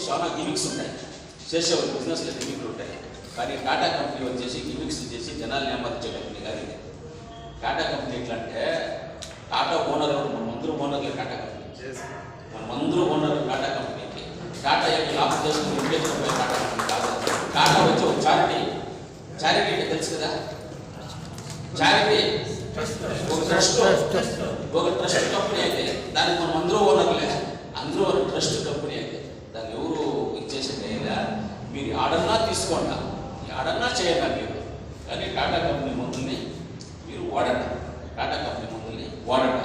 చాలా గిమిక్స్ ఉంటాయి, చేసేవాళ్ళు బిజినెస్లో గిమిక్లు ఉంటాయి. కానీ టాటా కంపెనీ వచ్చేసి గిమిక్స్ చేసి జనాలు ఏమర్చే కంపెనీ కాదు ఇది. టాటా కంపెనీ ఎట్లా అంటే టాటా ఓనర్ ఎవరు? మనమందరూ ఓనర్లే టాటా కంపెనీ. మనమందరూ ఓనర్ టాటా కంపెనీకి. టాటా యొక్క లాభం చేసుకుని ఇండియన్ టాటా కంపెనీ కాదు. టాటా వచ్చి ఒక చారిటీ అంటే తెలుసు కదా, చారిటీ ఒక ట్రస్ట్ కంపెనీ అయితే దానికి మనం అందరూ ఓనర్లే, అందరూ ఒక ట్రస్ట్ కంపెనీ అయితే దాన్ని ఎవరు ఇచ్చేసేది లేదా. మీరు ఆడన్నా తీసుకోండి, ఆడన్నా చేయండి మీరు, కానీ టాటా కంపెనీ మందుల్ని మీరు వాడండి. టాటా కంపెనీ మందుల్ని వాడండి.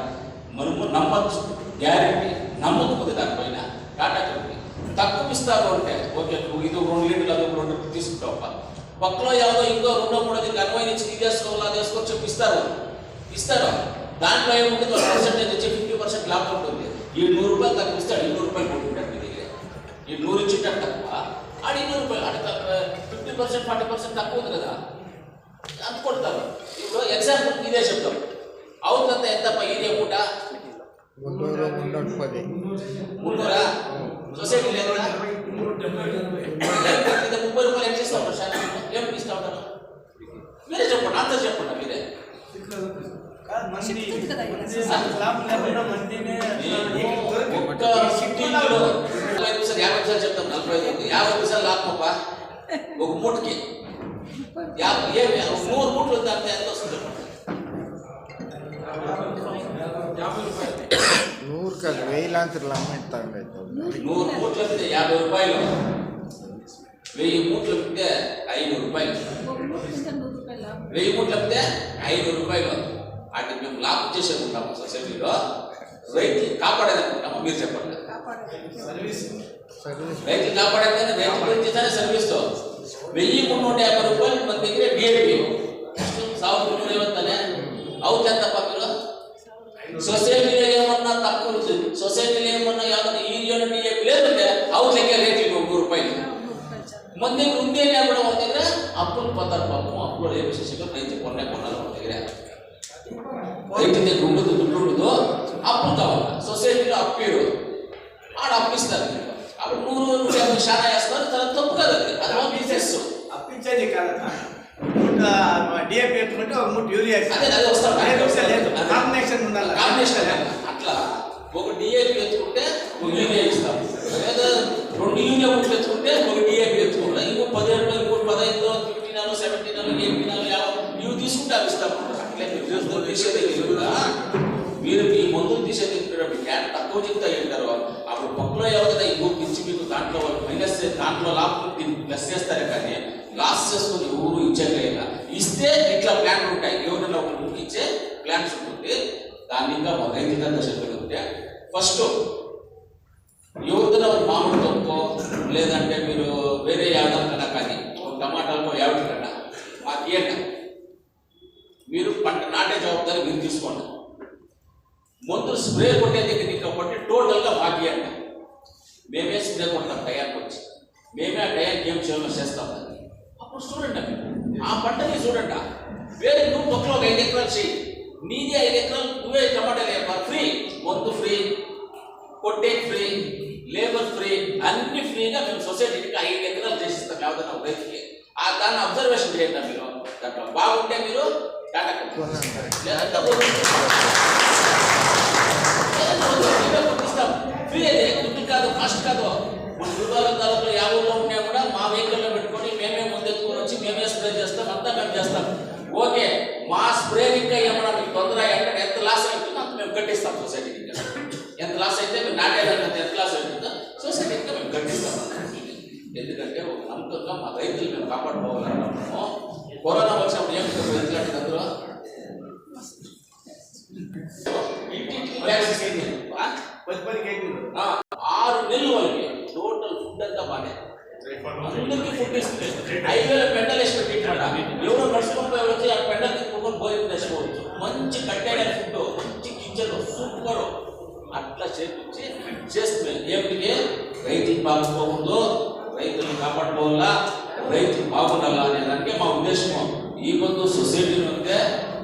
మనము నమ్మచ్చు, గ్యారెంటీ నమ్మకపోతే దానిపైన. టాటా కంపెనీ తక్కువ ఇస్తారు అంటే ఓకే, నువ్వు ఇది 2 లీటర్లు అది 2 లీటర్లు తీసుకుంటావు, పక్కలో ఏదో ఇంకో 2-3 కన్వైన్ ఇచ్చి ఇది వేసుకోవాలి అది వేసుకోవచ్చు చెప్పిస్తారు. దాంట్లో ఏముంటుంది, 1% వచ్చి 50% లాభం ఉంటుంది. ఈ 100 రూపాయలు తక్కువ ఇస్తాడు, 200 రూపాయలు కొట్టుకుంటాడు మీ దగ్గర. ఈ 100 ఇచ్చేటట్టు తక్కువ, ఆడ 200 రూపాయలు, ఆడ 50% 40% తక్కువ ఉంది కదా, అంత కొడతారు. ఇప్పుడు ఎగ్జాంపుల్ ఇదే చెప్తాం, అవుతుందంత ఎంతప్ప ఇదే పూట 300 సొసైటీ లేదా 30 రూపాయలు ఎంత ఇస్తా ఉంటారు సార్? ఏమి ఇస్తా ఉంటారు మీరే చెప్పండి, అందరూ చెప్పండి మీరే. ఒక్క సిటీలో 50 నిమిషాలు చెప్తాం, 50 నిమిషాలు లాభమప్ప ఒక మూటకి 100 మూటలు వద్దంటే ఎంత వస్తుంది చెప్పండి? 100 కాదు 1000 లాంతర్లు అమ్ముతాండి. 100 మూటలు అమ్మితే 50 రూపాయలు, 1000 మూటలు అమ్మితే 500 రూపాయలు, 1000 మూటలు అమ్మితే 500 రూపాయలు. అంటే మేము లాభం చేసేది ఉంటాము సొసైటీలో, రైతులు కాపాడేదనుకుంటాము. మీరు చెప్పండి, రైతులు కాపాడేదని రైతు గురించి సర్వీస్తో 1350 రూపాయలు మన దగ్గర డిఏపి సాగు ఏమవుతానే అవుతుంది తప్ప. మీరు సొసైటీలో ఏమన్నా తక్కువ, సొసైటీలో ఏమన్నా ఏమన్నా యూరియా డిఏపి లేదంటే అవుతాయి రేట్లు 100 రూపాయలు. మన దగ్గర ఉంది అయినా కూడా మన దగ్గర అప్పులు పోతారు పాపం. అప్పులు ఏ విశేషంగా రైతు కొన్నాను మన దగ్గర రైతు దగ్గర ఉండదు, అప్పులు కావాలి. సొసైటీలో అప్పిరు, ఆడ అప్పిస్తారు. అప్పుడు 100-150 శానా వేస్తారు, తర్వాత తప్పు కదా, అది మా బిజినెస్. అప్పించేది కాదు, డిఏపి పెట్టుకుంటే ఒక మూట యూరియా అదే వస్తాడు, కాంబినేషన్ ఉండాలి. కాంబినేషన్ అట్లా ఒక డిఏపి ఎత్తుకుంటే ఒక యూరియా ఇస్తాం, లేదా 2 యూరియా మూటలు ఎత్తుకుంటే ఒక డిఏపి ఎత్తుకుంటాం. ఇంకో 10 రూపాయలు, ఇంకో 15, 15, 17, 18, ఇవి తీసుకుంటే అవి ఇస్తాం. అట్లే బిజినెస్ తీసేది మీరు ఈ మందులు తీసేది తక్కువ చెప్తా ఉంటారు. అప్పుడు పక్కలో ఎవరైనా ఇంకో పిచ్చి మీకు దాంట్లో మైనస్, దాంట్లో లాభం ప్లస్ చేస్తారే, కానీ లాస్ చేసుకుని ఎవరు ఇచ్చేట్లేదా. ఇస్తే ఇట్లా ప్లాన్లు ఉంటాయి, ఎవరైనా ఒక ఇచ్చే ప్లాన్స్ ఉంటుంది. దాన్ని ఇంకా రైతుగా చెప్పగలిగితే ఫస్ట్ ఎవరిదైనా మామిడి తొక్కో లేదంటే మీరు వేరే యావడం కన్నా, కానీ ఒక టమాటాలతో యావడం కన్నా మాకు ఇయ్యండి. మీరు పంట నాటే జవాబారి మీరు తీసుకోండి. మందులు స్ప్రే కొట్టే దగ్గర కాబట్టి టోటల్గా మాకు ఇవ్వండి. మేమే స్ప్రే కొడతాం టయానికి వచ్చి, మేమే ఆ టయానికి ఏం చేయాలో చేస్తాం. అప్పుడు చూడండి, ఆ పంటని చూడండి. వేరే నువ్వు పక్కలో ఒక 5 ఎకరాలు చేయి, నీది 5 ఎకరాలు నువ్వే టమాటాలు వేయాలి. ఫ్రీ, మందు ఫ్రీ, కొట్టే ఫ్రీ, లేబర్ ఫ్రీ, అన్ని ఫ్రీగా మేము సొసైటీకి 5 ఎకరాలు చేసిస్తాం. ఎవరైనా రైతుకి దాన్ని అబ్జర్వేషన్ చేయండి. మీరు దాంట్లో బాగుంటే మీరు టాటా ఫ్రీ, అదే దుడ్డు కాదు, కాస్ట్ కాదు. మన గురువారం తాలూకులో 50 ఉన్నా కూడా మా వెహికల్లో పెట్టుకొని మేమే ముందెత్తుకొని వచ్చి మేమే స్ప్రే చేస్తాం, అంతా మేము చేస్తాం. ఓకే, మా స్ప్రే ఇంకా ఏమన్నా మీకు తొందర ఎంత లాస్ అవుతుందో అంత మేము కట్టిస్తాం సొసైటీకి. ఎంత లాస్ అయితే మేము నాటేదాన్ని ఎంత లాస్ అవుతుందో సొసైటీకి మేము కట్టిస్తాం. ఎందుకంటే ఒక నమ్మకంగా మా రైతులు మేము కాపాడుకోవాలనుకుంటున్నాము. కరోనా వచ్చినప్పుడు ఏమి రైతులంటే అందులో 6 నెలలు వాళ్ళకి టోటల్ ఫుడ్ అంతా బాగా అందరికీ ఫుడ్ ఇస్తుంది. 5,000 పెండలు వేసి పెట్టింటాడ, ఎవరో నడుచుకొని పోయి వచ్చి ఆ పెండలు తిప్పుకొని భోజనం చేసుకోవచ్చు. మంచి కట్టెడ ఫుడ్, మంచి గింజలు, సూపర్ అట్లా చేపించి చేస్తుంది. ఏమిటి రైతులు బాగుపోకూడదు, రైతులను కాపాడుకోవాలా, రైతులు బాగుండాలా అనే దానికే మా ఉద్దేశము. ఈ పొద్దు సొసైటీని ఉంటే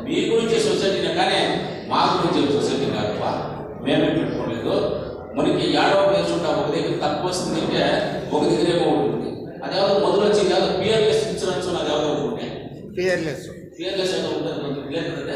మీ గురించి సొసైటీనే, కానీ మా గురించి సొసైటీ కాదు, మేమే పెట్టుకోలేదు. మనకి ఏడవ ప్లేస్ ఉంటా ఒక దగ్గర తక్కువ వస్తుంది అంటే ఒక దగ్గర ఏమో ఉంటుంది. అదేదో మొదలు వచ్చి పిఆర్ఎస్ ఇన్సూరెన్స్ అది ఎవరో ఉంటుంది, పియర్లెస్ పిఆర్ఎస్ ఏదో ఉంటుంది.